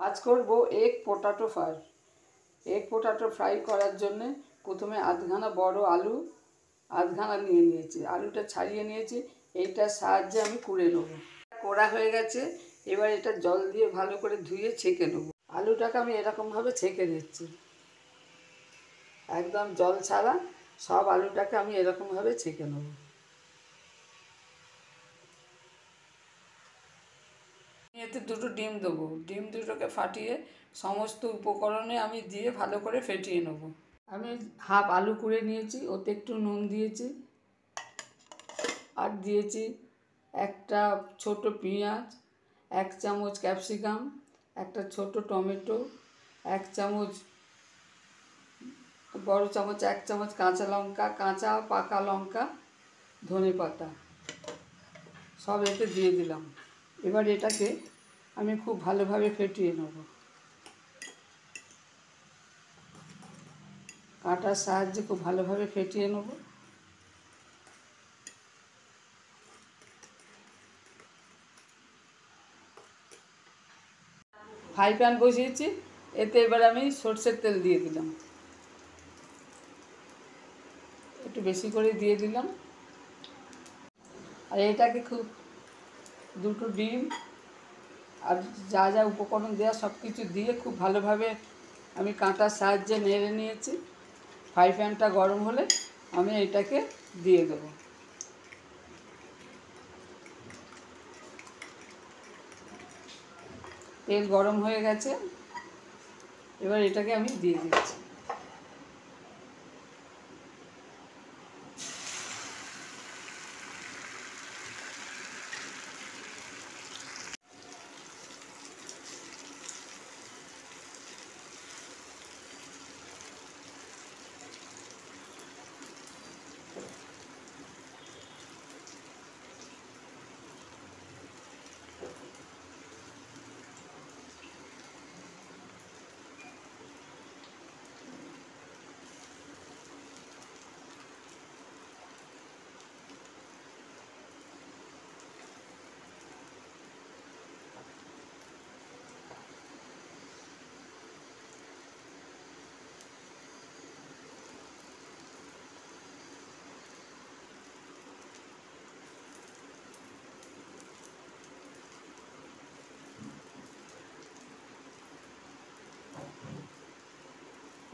আজ করব egg পোটাটো fry. Egg পোটাটো fry করার জন্য প্রথমে আধখানা বড় আলু আধখানা নিয়ে নিয়েছি, আলুটা ছাড়িয়ে নিয়েছি। এইটার সাহায্যে আমি কুড়ে নেব। কোড়া হয়ে গেছে, এবার এটা জল দিয়ে ভালো করে ধুয়ে ছেঁকে নেব। আলুটাকে আমি এরকমভাবে ছেঁকে নিচ্ছি, একদম জল ছাড়া সব আলুটাকে আমি এরকমভাবে ছেঁকে নেব। এতে দুটো ডিম দেবো, ডিম দুটোকে ফাটিয়ে সমস্ত উপকরণে আমি দিয়ে ভালো করে ফেটিয়ে নেব। আমি হাফ আলু কুড়ে নিয়েছি, ওতে একটু নুন দিয়েছি, আর দিয়েছি একটা ছোট পেঁয়াজ, 1 চামচ ক্যাপসিকাম, একটা ছোট টমেটো, 1 চামচ বড় চামচ 1 চামচ কাঁচা লঙ্কা, কাঁচা পাকা লঙ্কা, ধনে পাতা সব এতে দিয়ে দিলাম। এবার এটাকে আমি খুব ভালোভাবে ফেটিয়ে নেব, কাঁটার সাহায্যে খুব ভালোভাবে ফেটিয়ে নেব। ফ্রাই প্যান বসিয়েছি, এতে এবার আমি সরষের তেল দিয়ে দিলাম, একটু বেশি করে দিয়ে দিলাম। আর এটাকে খুব দুটো ডিম আর যা যা উপকরণ দেওয়া সব কিছু দিয়ে খুব ভালোভাবে আমি কাঁটার সাহায্যে নেড়ে নিয়েছি। ফ্রাই প্যানটা গরম হলে আমি এটাকে দিয়ে দেবো। তেল গরম হয়ে গেছে, এবার এটাকে আমি দিয়ে দিচ্ছি।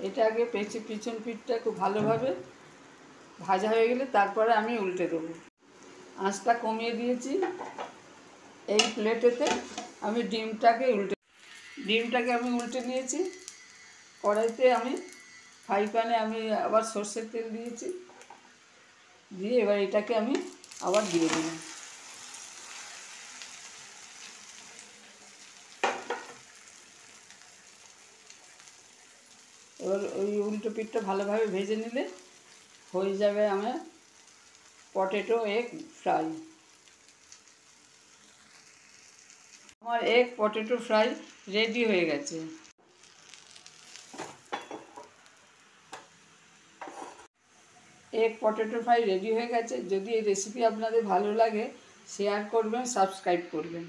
এটা আগে পিছন পিঠটা খুব ভালোভাবে ভাজা হয়ে গেলে তারপরে আমি উল্টে দেবো। আঁচটা কমিয়ে দিয়েছি। এই প্লেটেতে আমি ডিমটাকে আমি উল্টে নিয়েছি। কড়াইতে আমি ফ্রাই প্যানে আমি আবার সর্ষের তেল দিয়েছি, দিয়ে এবার এটাকে আমি আবার দিয়ে দিলাম। এবার ওই উল্টো পিঠটা ভালোভাবে ভেজে নিলে হয়ে যাবে আমার পটেটো এগ ফ্রাই। আমার এগ পটেটো ফ্রাই রেডি হয়ে গেছে। এগ পটেটো ফ্রাই রেডি হয়ে গেছে। যদি এই রেসিপি আপনাদের ভালো লাগে শেয়ার করবেন, সাবস্ক্রাইব করবেন।